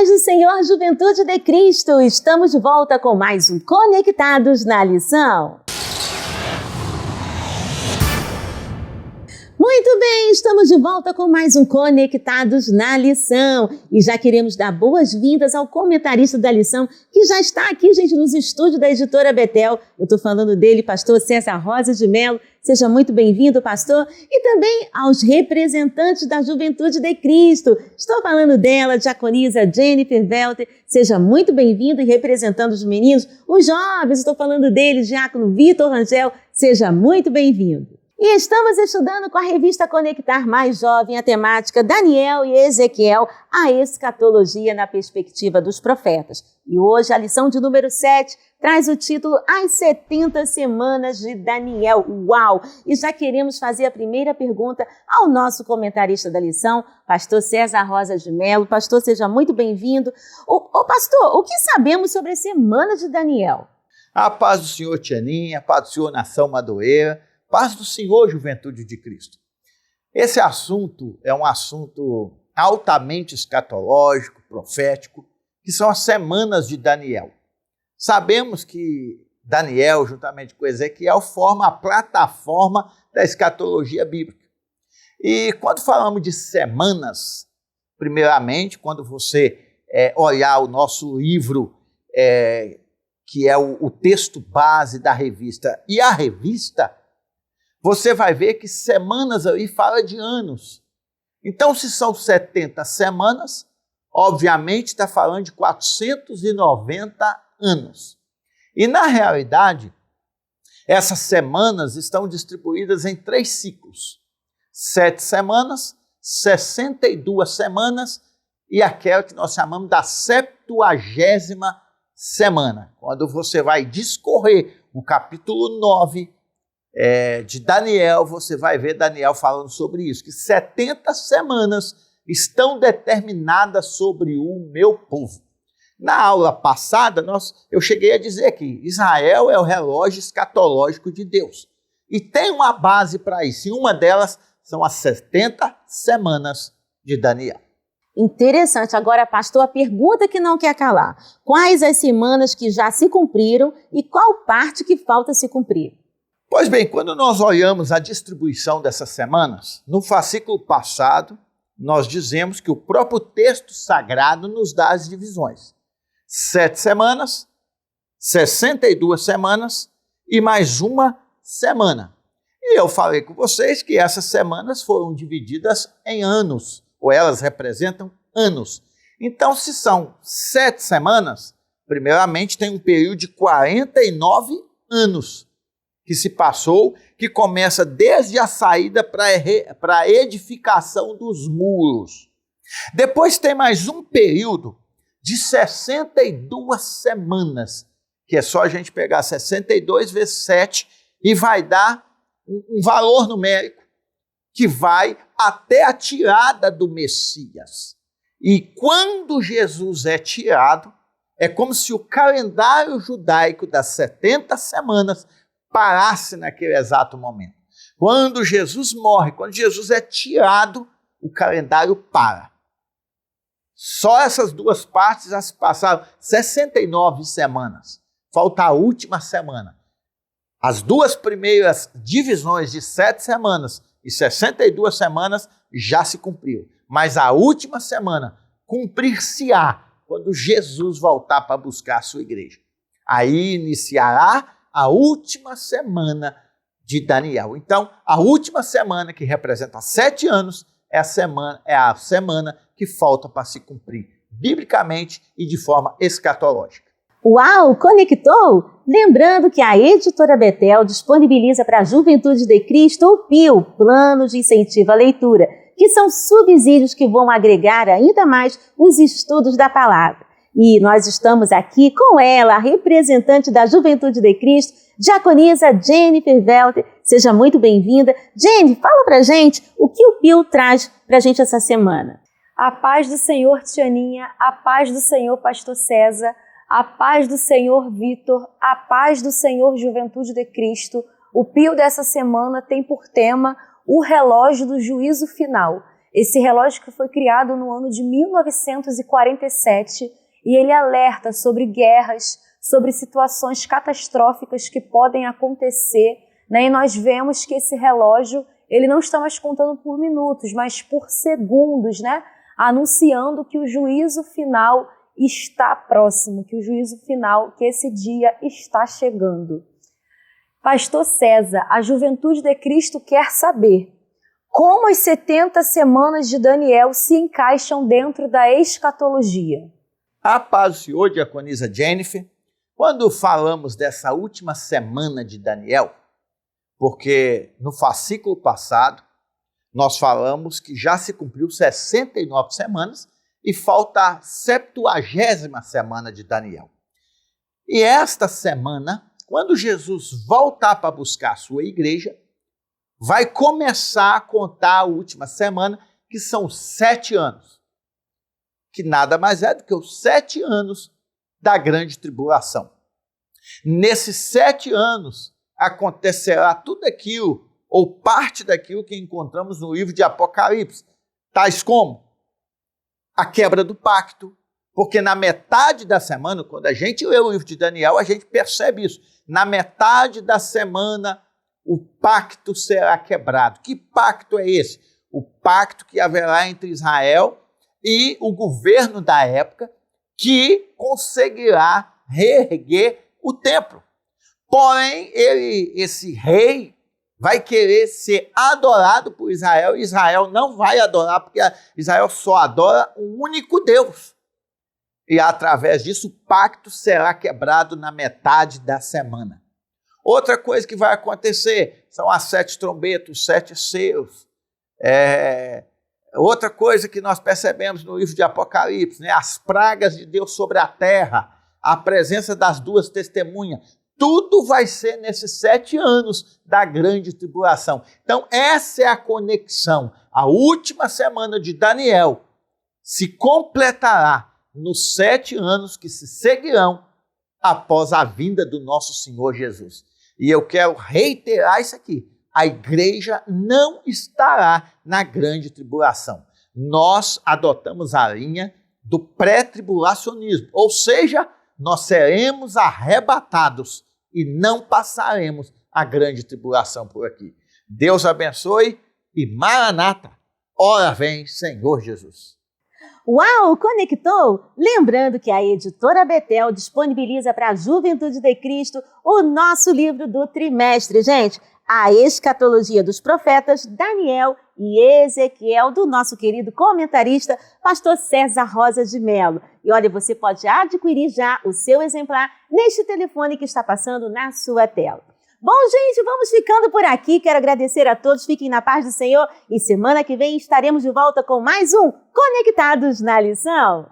paz do Senhor, Juventude de Cristo! Estamos de volta com mais um Conectados na Lição. Muito bem, estamos de volta com mais um Conectados na Lição. E já queremos dar boas-vindas ao comentarista da lição, que já está aqui, gente, nos estúdios da Editora Betel. Eu estou falando dele, pastor César Rosa de Mello. Seja muito bem-vindo, pastor. E também aos representantes da Juventude de Cristo. Estou falando dela, diaconisa Jennifer Welter. Seja muito bem-vindo e representando os meninos, os jovens. Estou falando dele, diácono Vitor Rangel. Seja muito bem-vindo. E estamos estudando com a revista Conectar Mais Jovem a temática Daniel e Ezequiel, a escatologia na perspectiva dos profetas. E hoje a lição de número 7 traz o título As 70 Semanas de Daniel. Uau! E já queremos fazer a primeira pergunta ao nosso comentarista da lição, pastor César Rosa de Mello. Pastor, seja muito bem-vindo. Pastor, o que sabemos sobre as semanas de Daniel? A paz do Senhor, Tianinha, a paz do Senhor, nação Madureira. Paz do Senhor, Juventude de Cristo. Esse assunto é um assunto altamente escatológico, profético, que são as semanas de Daniel. Sabemos que Daniel, juntamente com Ezequiel, forma a plataforma da escatologia bíblica. E quando falamos de semanas, primeiramente, quando você olhar o nosso livro, que é o texto base da revista, e a revista, você vai ver que semanas aí fala de anos. Então, se são 70 semanas, obviamente está falando de 490 anos. E, na realidade, essas semanas estão distribuídas em 3 ciclos. 7 semanas, 62 semanas e aquela que nós chamamos da 70ª semana. Quando você vai discorrer o capítulo 9 de Daniel, você vai ver Daniel falando sobre isso, que 70 semanas estão determinadas sobre o meu povo. Na aula passada, eu cheguei a dizer que Israel é o relógio escatológico de Deus. E tem uma base para isso, e uma delas são as 70 semanas de Daniel. Interessante. Agora, pastor, a pergunta que não quer calar. Quais as semanas que já se cumpriram e qual parte que falta se cumprir? Pois bem, quando nós olhamos a distribuição dessas semanas, no fascículo passado, nós dizemos que o próprio texto sagrado nos dá as divisões. 7 semanas, 62 semanas e mais uma semana. E eu falei com vocês que essas semanas foram divididas em anos, ou elas representam anos. Então, se são 7 semanas, primeiramente tem um período de 49 anos que se passou, que começa desde a saída para a edificação dos muros. Depois tem mais um período de 62 semanas, que é só a gente pegar 62 vezes 7 e vai dar um valor numérico que vai até a tirada do Messias. E quando Jesus é tirado, é como se o calendário judaico das 70 semanas parasse naquele exato momento. Quando Jesus morre, quando Jesus é tirado, o calendário para. Só essas duas partes já se passaram 69 semanas. Falta a última semana. As duas primeiras divisões de 7 semanas e 62 semanas já se cumpriu. Mas a última semana cumprir-se-á quando Jesus voltar para buscar a sua igreja. Aí iniciará a última semana de Daniel. Então, a última semana, que representa 7 anos, é a semana que falta para se cumprir, biblicamente e de forma escatológica. Uau, conectou? Lembrando que a Editora Betel disponibiliza para a Juventude de Cristo o PIL, Plano de Incentivo à Leitura, que são subsídios que vão agregar ainda mais os estudos da palavra. E nós estamos aqui com ela, a representante da Juventude de Cristo, diaconisa Jennifer Welter. Seja muito bem-vinda. Jenny, fala pra gente o que o PIL traz pra gente essa semana. A paz do Senhor, Tianinha, a paz do Senhor, pastor César, a paz do Senhor, Vitor, a paz do Senhor, Juventude de Cristo. O PIL dessa semana tem por tema o relógio do juízo final. Esse relógio que foi criado no ano de 1947 e ele alerta sobre guerras, sobre situações catastróficas que podem acontecer, né? E nós vemos que esse relógio ele não está mais contando por minutos, mas por segundos, né? Anunciando que o juízo final está próximo, que o juízo final, que esse dia está chegando. Pastor César, a Juventude de Cristo quer saber como as 70 semanas de Daniel se encaixam dentro da escatologia. A paz do Senhor, diaconisa Jennifer, quando falamos dessa última semana de Daniel, porque no fascículo passado nós falamos que já se cumpriu 69 semanas e falta a 70ª semana de Daniel. E esta semana, quando Jesus voltar para buscar a sua igreja, vai começar a contar a última semana, que são 7 anos. Que nada mais é do que os 7 anos da grande tribulação. Nesses 7 anos acontecerá tudo aquilo, ou parte daquilo que encontramos no livro de Apocalipse, tais como a quebra do pacto, porque na metade da semana, quando a gente lê o livro de Daniel, a gente percebe isso. Na metade da semana, o pacto será quebrado. Que pacto é esse? O pacto que haverá entre Israel e o governo da época, que conseguirá reerguer o templo. Porém, esse rei vai querer ser adorado por Israel, e Israel não vai adorar, porque Israel só adora um único Deus. E através disso, o pacto será quebrado na metade da semana. Outra coisa que vai acontecer são as 7 trombetas, os 7 selos. Outra coisa que nós percebemos no livro de Apocalipse, né? As pragas de Deus sobre a terra, a presença das 2 testemunhas. Tudo vai ser nesses 7 anos da grande tribulação. Então, essa é a conexão. A última semana de Daniel se completará nos 7 anos que se seguirão após a vinda do nosso Senhor Jesus. E eu quero reiterar isso aqui. A igreja não estará na grande tribulação. Nós adotamos a linha do pré-tribulacionismo, ou seja, nós seremos arrebatados e não passaremos a grande tribulação por aqui. Deus abençoe e Maranata, ora vem Senhor Jesus. Uau, conectou? Lembrando que a Editora Betel disponibiliza para a Juventude de Cristo o nosso livro do trimestre, gente. A Escatologia dos Profetas, Daniel e Ezequiel, do nosso querido comentarista, pastor César Rosa de Mello. E olha, você pode adquirir já o seu exemplar neste telefone que está passando na sua tela. Bom, gente, vamos ficando por aqui. Quero agradecer a todos, fiquem na paz do Senhor. E semana que vem estaremos de volta com mais um Conectados na Lição.